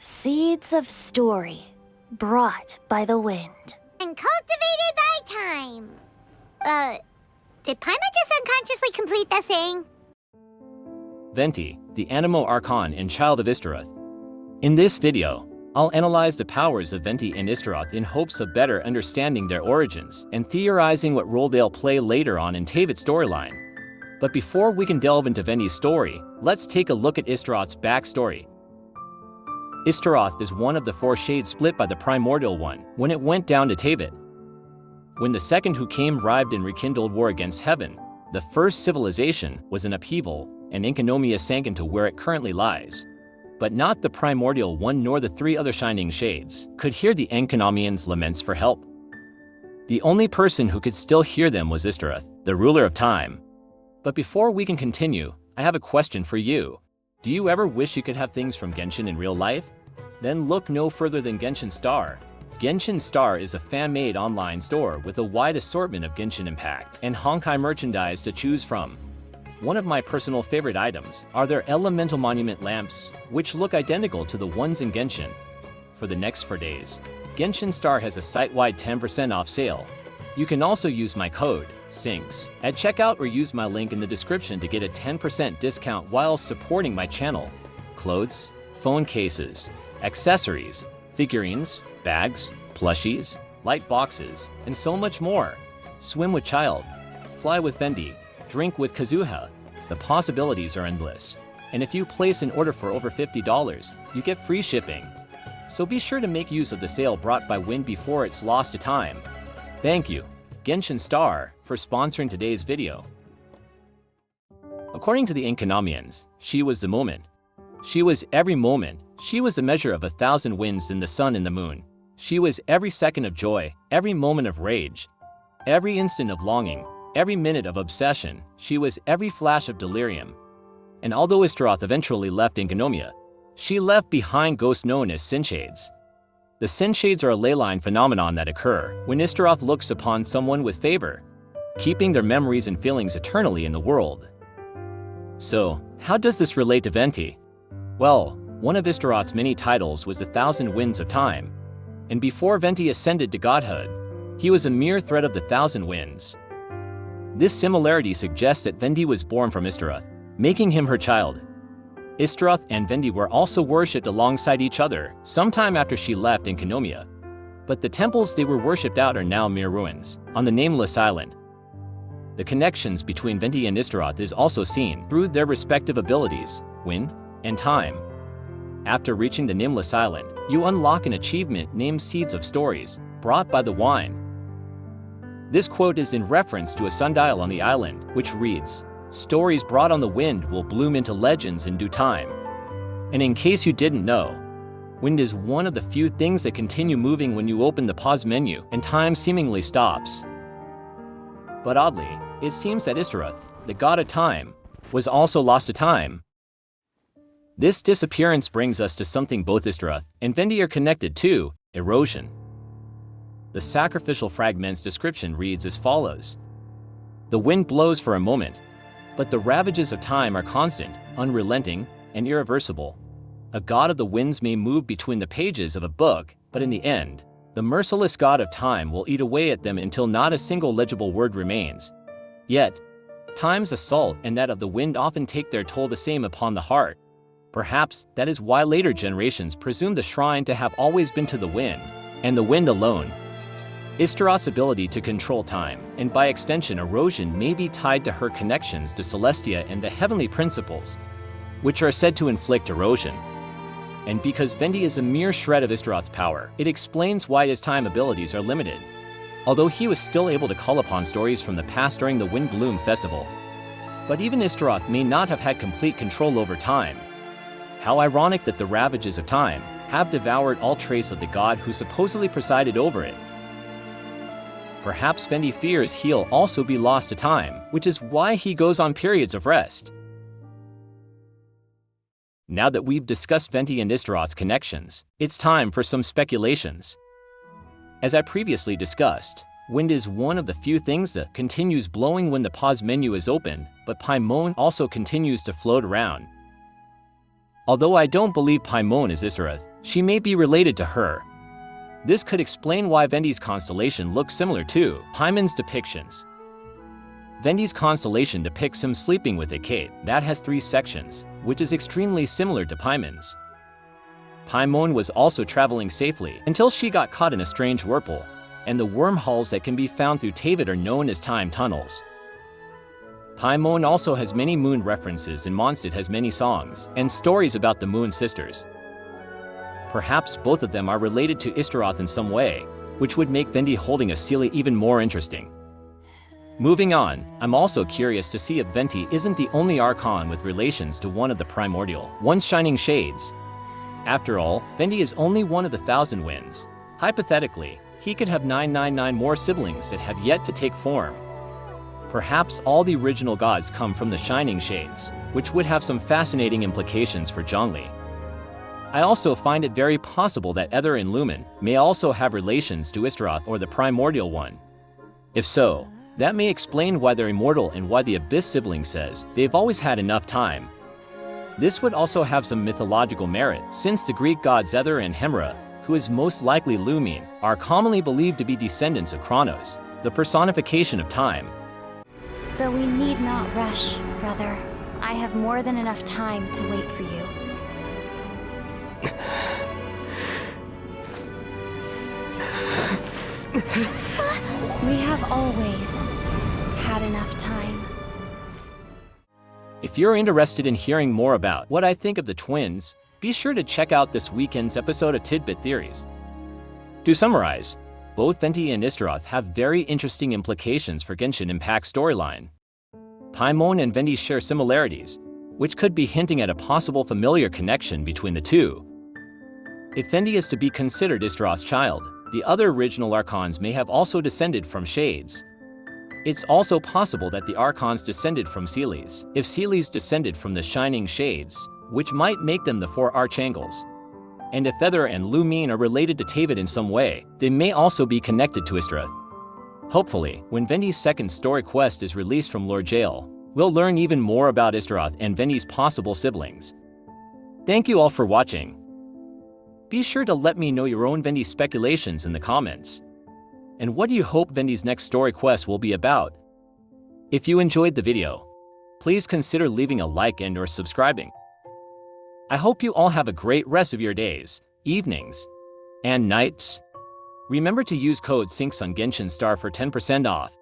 Seeds of story, brought by the wind. And cultivated by time. Did Paimon just unconsciously complete that saying? Venti, the Anemo Archon and Child of Istaroth. In this video, I'll analyze the powers of Venti and Istaroth in hopes of better understanding their origins and theorizing what role they'll play later on in Teyvat's storyline. But before we can delve into Venti's story, let's take a look at Istaroth's backstory. Istaroth is one of the four shades split by the Primordial One when it went down to Teyvat. When the second who came arrived and rekindled war against heaven, the first civilization was in upheaval, and Enkanomiya sank into where it currently lies. But not the Primordial One nor the three other Shining Shades could hear the Enkanomians' laments for help. The only person who could still hear them was Istaroth, the ruler of time. But before we can continue, I have a question for you. Do you ever wish you could have things from Genshin in real life? Then look no further than Genshin Star. Genshin Star is a fan-made online store with a wide assortment of Genshin Impact and Honkai merchandise to choose from. One of my personal favorite items are their Elemental Monument lamps, which look identical to the ones in Genshin. For the next 4 days, Genshin Star has a site-wide 10% off sale. You can also use my code, SYNCS, at checkout or use my link in the description to get a 10% discount while supporting my channel. Clothes, phone cases, accessories, figurines, bags, plushies, light boxes, and so much more. Swim with Child, fly with Venti, drink with Kazuha. The possibilities are endless. And if you place an order for over $50, you get free shipping. So be sure to make use of the sale brought by Wind before it's lost to time. Thank you, Genshin Star, for sponsoring today's video. According to the Enkanomians, she was the moment. She was every moment. She was the measure of 1,000 winds in the sun and the moon. She was every second of joy, every moment of rage, every instant of longing, every minute of obsession. She was every flash of delirium. And although Istaroth eventually left Enkanomiya, she left behind ghosts known as Sinshades. The Sinshades are a ley line phenomenon that occur when Istaroth looks upon someone with favor, keeping their memories and feelings eternally in the world. So, how does this relate to Venti? Well, one of Istaroth's many titles was the 1,000 Winds of Time, and before Venti ascended to godhood, he was a mere thread of the 1,000 Winds. This similarity suggests that Venti was born from Istaroth, making him her child. Istaroth and Venti were also worshipped alongside each other sometime after she left Enkanomiya, but the temples they were worshipped at are now mere ruins on the Nameless Island. The connections between Venti and Istaroth is also seen through their respective abilities, wind and time. After reaching the Nameless Island, you unlock an achievement named Seeds of Stories, brought by the wine. This quote is in reference to a sundial on the island, which reads, "Stories brought on the wind will bloom into legends in due time." And in case you didn't know, wind is one of the few things that continue moving when you open the pause menu and time seemingly stops. But oddly, it seems that Istaroth, the god of time, was also lost to time. This disappearance brings us to something both Istaroth and Venti are connected to: erosion. The sacrificial fragment's description reads as follows: "The wind blows for a moment, but the ravages of time are constant, unrelenting, and irreversible. A god of the winds may move between the pages of a book, but in the end, the merciless god of time will eat away at them until not a single legible word remains. Yet, time's assault and that of the wind often take their toll the same upon the heart. Perhaps that is why later generations presume the shrine to have always been to the wind, and the wind alone." Istaroth's ability to control time, and by extension erosion, may be tied to her connections to Celestia and the heavenly principles, which are said to inflict erosion. And because Venti is a mere shred of Istaroth's power, it explains why his time abilities are limited, although he was still able to call upon stories from the past during the Wind Bloom Festival. But even Istaroth may not have had complete control over time. How ironic that the ravages of time have devoured all trace of the god who supposedly presided over it. Perhaps Venti fears he'll also be lost to time, which is why he goes on periods of rest. Now that we've discussed Venti and Istaroth's connections, it's time for some speculations. As I previously discussed, wind is one of the few things that continues blowing when the pause menu is open, but Paimon also continues to float around. Although I don't believe Paimon is Istaroth, She may be related to her. This could explain why Venti's constellation looks similar to Paimon's depictions. Venti's constellation depicts him sleeping with a cape that has 3 sections, which is extremely similar to Paimon's. Paimon was also traveling safely until she got caught in a strange whirlpool, and the wormholes that can be found through Teyvat are known as time tunnels. Paimon also has many moon references, and Mondstadt has many songs and stories about the Moon Sisters. Perhaps both of them are related to Istaroth in some way, which would make Venti holding a Seelie even more interesting. Moving on, I'm also curious to see if Venti isn't the only Archon with relations to one of the primordial, once shining shades. After all, Venti is only one of the 1,000 Winds. Hypothetically, he could have 999 more siblings that have yet to take form. Perhaps all the original gods come from the Shining Shades, which would have some fascinating implications for Zhongli. I also find it very possible that Ether and Lumen may also have relations to Istaroth or the Primordial One. If so, that may explain why they're immortal and why the Abyss sibling says they've always had enough time. This would also have some mythological merit, since the Greek gods Ether and Hemera, who is most likely Lumen, are commonly believed to be descendants of Kronos, the personification of time. But we need not rush, brother. I have more than enough time to wait for you. We have always had enough time. If you're interested in hearing more about what I think of the twins, be sure to check out this weekend's episode of Tidbit Theories. To summarize, both Venti and Istaroth have very interesting implications for Genshin Impact's storyline. Paimon and Venti share similarities, which could be hinting at a possible familiar connection between the two. If Venti is to be considered Istaroth's child, the other original Archons may have also descended from Shades. It's also possible that the Archons descended from Seelies, if Seelies descended from the Shining Shades, which might make them the 4 Archangels. And if Ether and Lumen are related to Teyvat in some way, they may also be connected to Istaroth. Hopefully, when Venti's second story quest is released from Lord Jail, we'll learn even more about Istaroth and Venti's possible siblings. Thank you all for watching. Be sure to let me know your own Venti speculations in the comments. And what do you hope Venti's next story quest will be about? If you enjoyed the video, please consider leaving a like and/or subscribing. I hope you all have a great rest of your days, evenings, and nights. Remember to use code SYNCS on Genshin Star for 10% off.